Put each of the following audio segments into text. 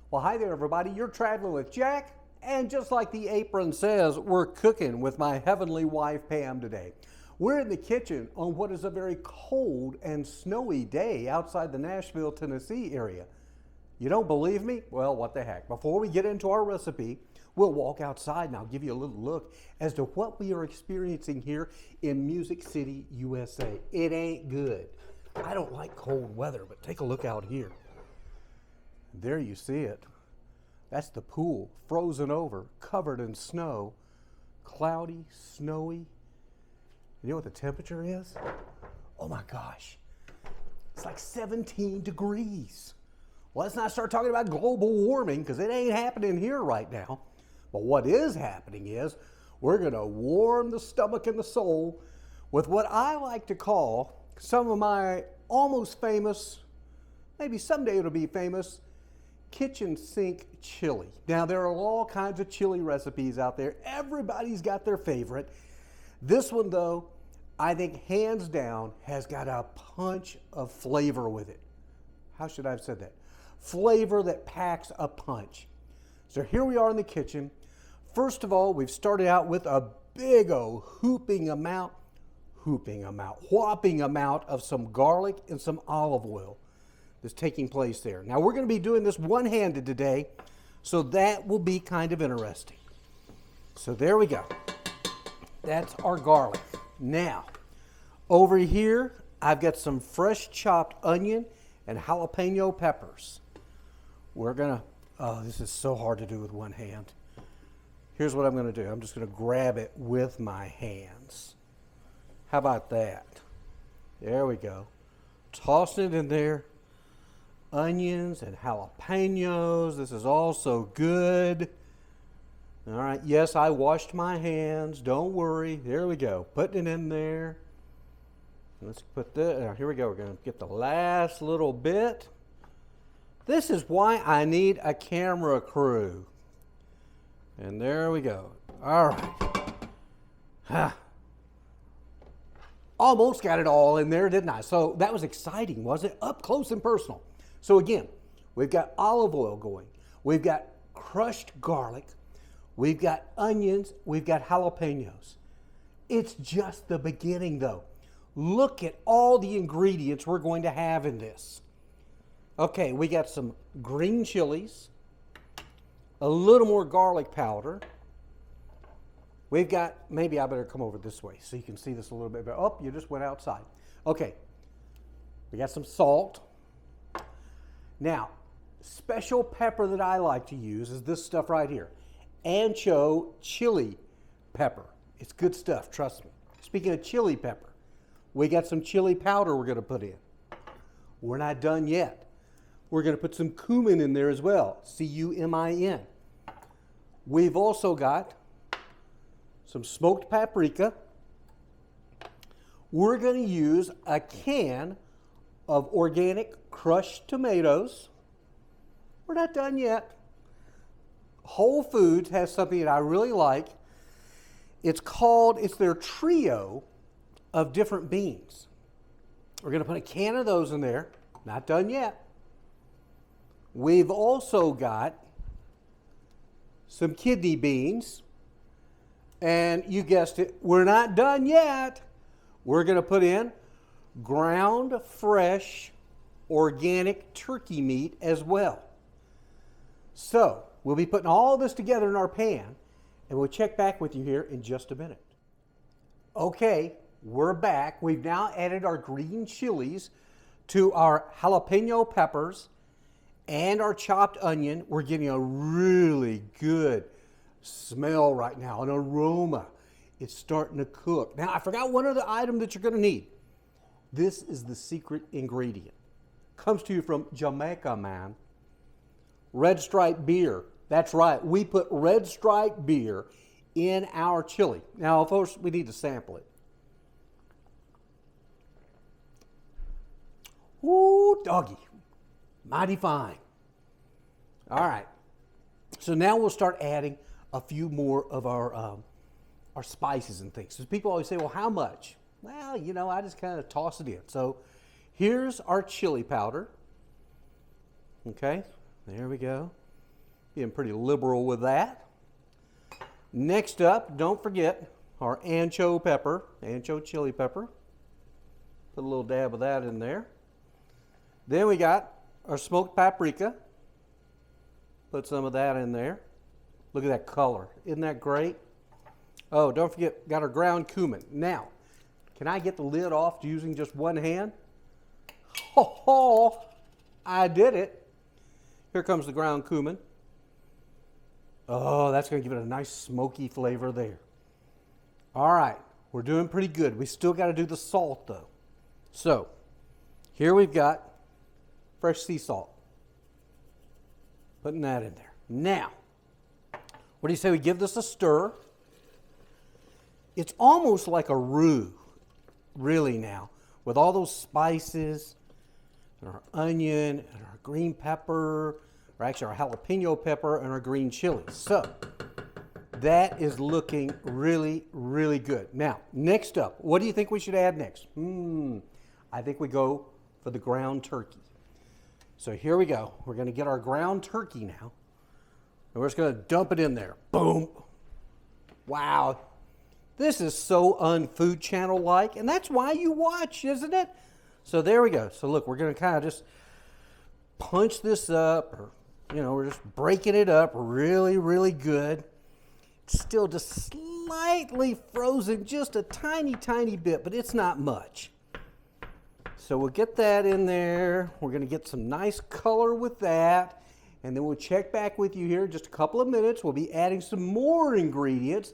Well, hi there, everybody. You're traveling with Jack, and just like the apron says, we're cooking with my heavenly wife, Pam, today. We're in the kitchen on what is a very cold and snowy day outside the Nashville, Tennessee area. You don't believe me? Well, what the heck. Before we get into our recipe, we'll walk outside and I'll give you a little look as to what we are experiencing here in Music City, USA. It ain't good. I don't like cold weather, but take a look out here. There you see it. That's the pool, frozen over, covered in snow, cloudy, snowy. You know what the temperature is? Oh my gosh, it's like 17 degrees. Well, let's not start talking about global warming because it ain't happening here right now. But what is happening is we're gonna warm the stomach and the soul with what I like to call some of my almost famous, maybe someday it'll be famous, kitchen sink chili. Now there are all kinds of chili recipes out there. Everybody's got their favorite. This one though, I think hands down has got a punch of flavor with it. How should I have said that? Flavor that packs a punch. So here we are in the kitchen. First of all, we've started out with a big old whopping amount of some garlic and some olive oil that's taking place there. Now we're going to be doing this one-handed today, so that will be kind of interesting. So there we go. That's our garlic. Now, over here, I've got some fresh chopped onion and jalapeno peppers. We're gonna, oh, this is so hard to do with one hand. Here's what I'm gonna do. I'm just gonna grab it with my hands. How about that? There we go. Tossing it in there. Onions and jalapenos. This is also good. All right, yes, I washed my hands. Don't worry. There we go. Putting it in there. Let's put that. Here we go. We're going to get the last little bit. This is why I need a camera crew. And there we go. All right. Huh. Almost got it all in there, didn't I? So that was exciting, wasn't it? Up close and personal. So again, we've got olive oil going. We've got crushed garlic. We've got onions. We've got jalapenos. It's just the beginning though. Look at all the ingredients we're going to have in this. Okay, we got some green chilies, a little more garlic powder. We've got, maybe I better come over this way so you can see this a little bit better. Oh, you just went outside. Okay, we got some salt. Now, special pepper that I like to use is this stuff right here. ANCHO chili pepper. It's good stuff, trust me. Speaking of chili pepper, we got some chili powder we're gonna put in. We're not done yet. We're gonna put some cumin in there as well, C-U-M-I-N. We've also got some smoked paprika. We're gonna use a can of organic crushed tomatoes. We're not done yet. Whole Foods has something that I really like. It's their trio of different beans. We're gonna put a can of those in there. Not done yet. We've also got some kidney beans. And you guessed it, we're not done yet. We're gonna put in ground fresh organic turkey meat as well. So we'll be putting all this together in our pan and we'll check back with you here in just a minute. Okay, we're back. We've now added our green chilies to our jalapeno peppers and our chopped onion. We're getting a really good smell right now, an aroma. It's starting to cook. Now, I forgot one other item that you're gonna need. This is the secret ingredient. Comes to you from Jamaica, man. Red Stripe beer. That's right, we put Red Stripe beer in our chili. Now, of course, we need to sample it. Ooh, doggy, mighty fine. All right, so now we'll start adding a few more of our spices and things. So people always say, well, how much? Well, you know, I just kind of toss it in. So here's our chili powder. Okay, there we go. Being pretty liberal with that. Next up, don't forget our ancho pepper, ancho chili pepper. Put a little dab of that in there. Then we got our smoked paprika. Put some of that in there. Look at that color. Isn't that great? Oh, don't forget, got our ground cumin. Now, can I get the lid off using just one hand? Oh, I did it. Here comes the ground cumin. Oh, that's going to give it a nice smoky flavor there. All right, we're doing pretty good. We still got to do the salt though. So, here we've got fresh sea salt. Putting that in there. Now, what do you say we give this a stir? It's almost like a roux, really now, with all those spices and our onion and our green pepper, or actually our jalapeno pepper and our green chili. So, that is looking really, really good. Now, next up, what do you think we should add next? I think we go for the ground turkey. So here we go. We're going to get our ground turkey now. And we're just going to dump it in there. Boom. Wow. This is so un-Food Channel-like, and that's why you watch, isn't it? So there we go. So look, we're going to kind of just punch this up, or, you know, we're just breaking it up really, really good. It's still just slightly frozen, just a tiny, tiny bit, but it's not much. So we'll get that in there. We're going to get some nice color with that. And then we'll check back with you here in just a couple of minutes. We'll be adding some more ingredients.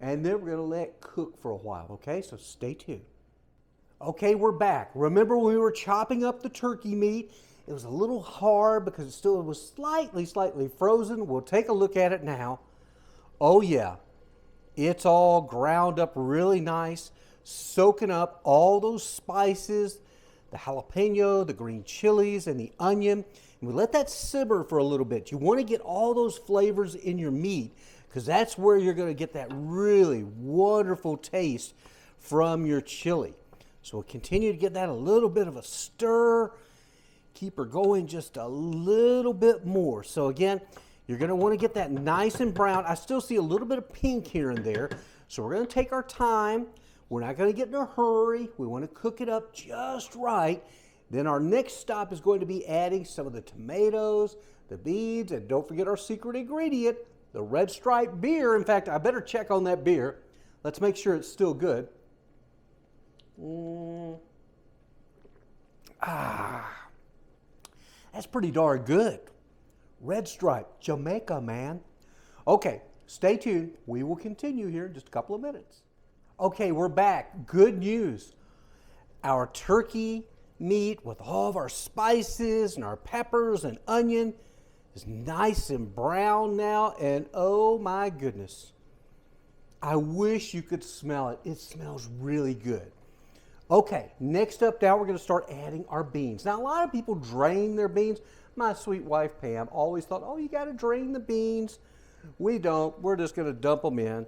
And then we're going to let it cook for a while, okay? So stay tuned. Okay, we're back. Remember when we were chopping up the turkey meat? It was a little hard because it still was slightly frozen. We'll take a look at it now. Oh yeah, it's all ground up really nice, soaking up all those spices, the jalapeno, the green chilies, and the onion. And we let that simmer for a little bit. You want to get all those flavors in your meat because that's where you're going to get that really wonderful taste from your chili. So we'll continue to get that a little bit of a stir. Keep her going just a little bit more. So again, you're going to want to get that nice and brown. I still see a little bit of pink here and there. So we're going to take our time. We're not going to get in a hurry. We want to cook it up just right. Then our next stop is going to be adding some of the tomatoes, the beans, and don't forget our secret ingredient, the Red Stripe beer. In fact, I better check on that beer. Let's make sure it's still good. That's pretty darn good. Red Stripe, Jamaica, man. Okay, stay tuned. We will continue here in just a couple of minutes. Okay, we're back. Good news. Our turkey meat with all of our spices and our peppers and onion is nice and brown now, and oh my goodness. I wish you could smell it. It smells really good. Okay, next up now we're going to start adding our beans. Now a lot of people drain their beans. My sweet wife Pam always thought, oh, you got to drain the beans. We don't. We're just going to dump them in.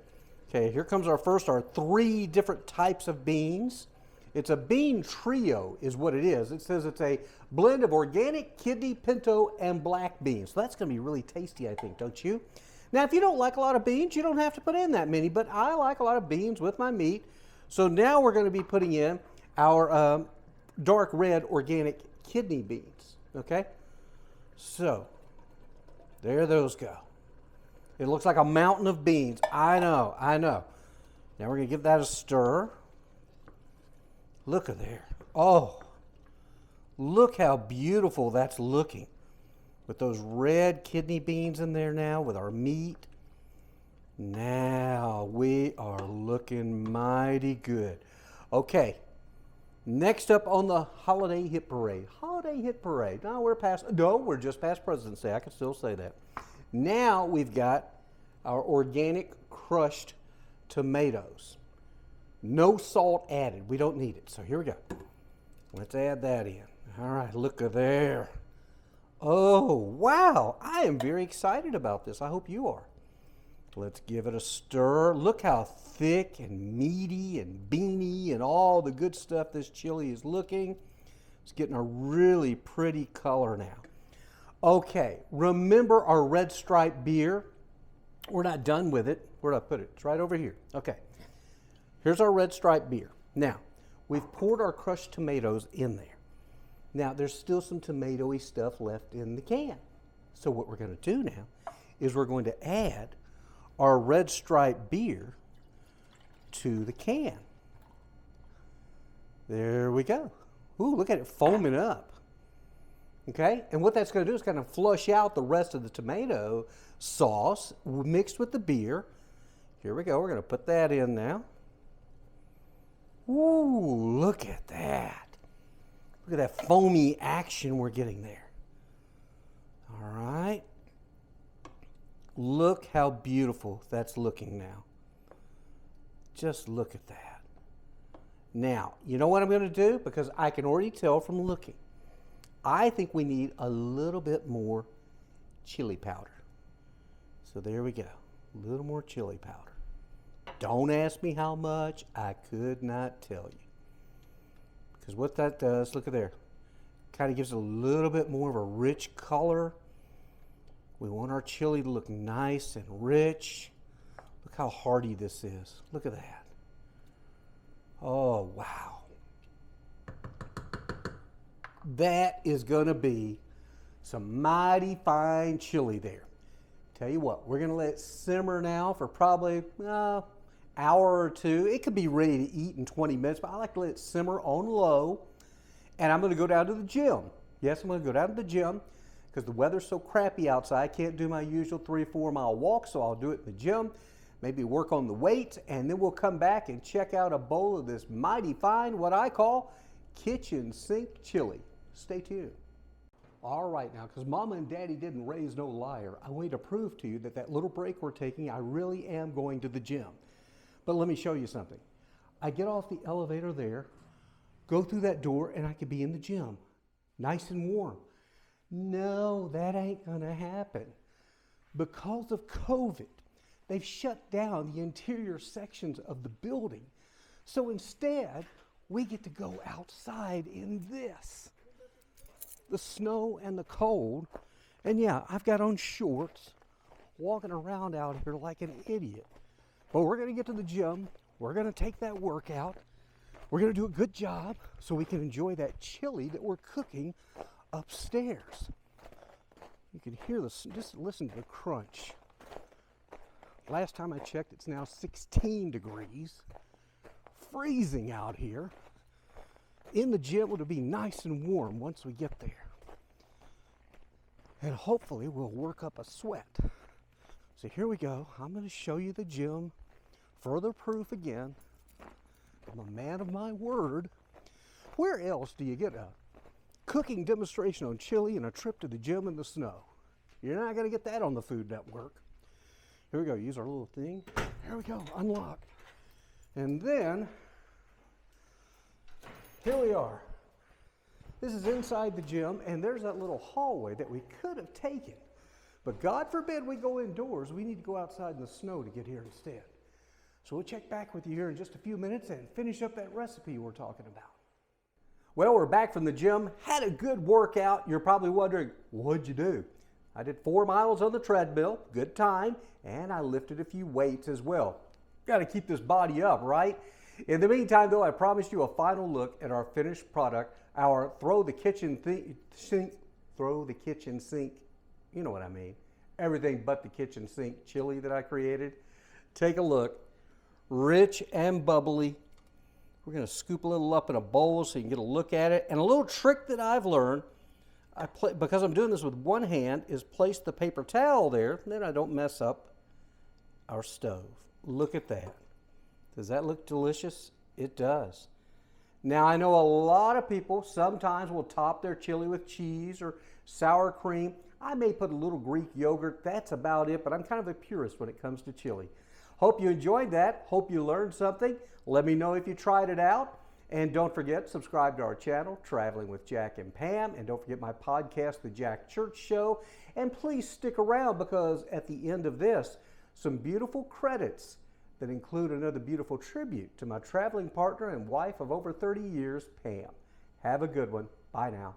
Okay, here comes our 3 different types of beans. It's a bean trio is what it is. It says it's a blend of organic, kidney, pinto, and black beans. So that's going to be really tasty, I think, don't you? Now, if you don't like a lot of beans, you don't have to put in that many, but I like a lot of beans with my meat. So now we're going to be putting in our dark red organic kidney beans, okay? So, there those go. It looks like a mountain of beans. I know, I know. Now we're going to give that a stir. Look at there. Oh, look how beautiful that's looking. With those red kidney beans in there now with our meat. Now we are looking mighty good. Okay, next up on the holiday hit parade. Holiday hit parade. No, we're just past President's Day. I can still say that. Now we've got our organic crushed tomatoes. No salt added. We don't need it. So here we go. Let's add that in. All right, look at there. Oh, wow. I am very excited about this. I hope you are. Let's give it a stir. Look how thick and meaty and beany and all the good stuff this chili is looking. It's getting a really pretty color now. Okay, remember our red stripe beer? We're not done with it. Where did I put it? It's right over here. Okay, here's our red stripe beer. Now, we've poured our crushed tomatoes in there. Now, there's still some tomatoey stuff left in the can. So what we're going to do now is we're going to add our red stripe beer to the can. There we go. Ooh, look at it foaming up. Okay, and what that's going to do is kind of flush out the rest of the tomato sauce mixed with the beer. Here we go. We're going to put that in now. Ooh, look at that. Look at that foamy action we're getting there. All right. Look how beautiful that's looking now. Just look at that. Now, you know what I'm going to do? Because I can already tell from looking. I think we need a little bit more chili powder. So there we go. A little more chili powder. Don't ask me how much. I could not tell you. Because what that does, look at there, kind of gives it a little bit more of a rich color. We want our chili to look nice and rich. Look how hearty this is. Look at that. Oh, wow. That is going to be some mighty fine chili there. Tell you what, we're going to let it simmer now for probably hour or two. It could be ready to eat in 20 minutes, but I like to let it simmer on low. And I'm going to go down to the gym. Yes, I'm going to go down to the gym because the weather's so crappy outside. I can't do my usual 3-4 mile walk, so I'll do it in the gym. Maybe work on the weights, and then we'll come back and check out a bowl of this mighty fine, what I call kitchen sink chili. Stay tuned. All right now, because Mama and Daddy didn't raise no liar, I want to prove to you that that little break we're taking, I really am going to the gym. But let me show you something. I get off the elevator there, go through that door, and I could be in the gym, nice and warm. No, that ain't gonna happen. Because of COVID, they've shut down the interior sections of the building. So instead, we get to go outside in this. The snow and the cold. And yeah, I've got on shorts, walking around out here like an idiot. But we're gonna get to the gym. We're gonna take that workout. We're gonna do a good job so we can enjoy that chili that we're cooking upstairs. You can hear this, just listen to the crunch. Last time I checked, it's now 16 degrees. Freezing out here. In the gym, it'll be nice and warm once we get there. And hopefully we'll work up a sweat. So here we go. I'm going to show you the gym. Further proof again. I'm a man of my word. Where else do you get a cooking demonstration on chili and a trip to the gym in the snow? You're not going to get that on the Food Network. Here we go. Use our little thing. Here we go. Unlock. And then, here we are. This is inside the gym, and there's that little hallway that we could have taken. But God forbid we go indoors. We need to go outside in the snow to get here instead. So we'll check back with you here in just a few minutes and finish up that recipe we're talking about. Well, we're back from the gym. Had a good workout. You're probably wondering, what'd you do? I did 4 miles on the treadmill, good time, and I lifted a few weights as well. Got to keep this body up, right? In the meantime, though, I promised you a final look at our finished product, our throw the kitchen sink, you know what I mean, everything but the kitchen sink chili that I created. Take a look. Rich and bubbly. We're going to scoop a little up in a bowl so you can get a look at it. And a little trick that I've learned, because I'm doing this with one hand, is place the paper towel there, and then I don't mess up our stove. Look at that. Does that look delicious? It does. Now, I know a lot of people sometimes will top their chili with cheese or sour cream. I may put a little Greek yogurt. That's about it, but I'm kind of a purist when it comes to chili. Hope you enjoyed that. Hope you learned something. Let me know if you tried it out. And don't forget, subscribe to our channel, Traveling with Jack and Pam. And don't forget my podcast, The Jack Church Show. And please stick around because at the end of this, some beautiful credits that include another beautiful tribute to my traveling partner and wife of over 30 years, Pam. Have a good one. Bye now.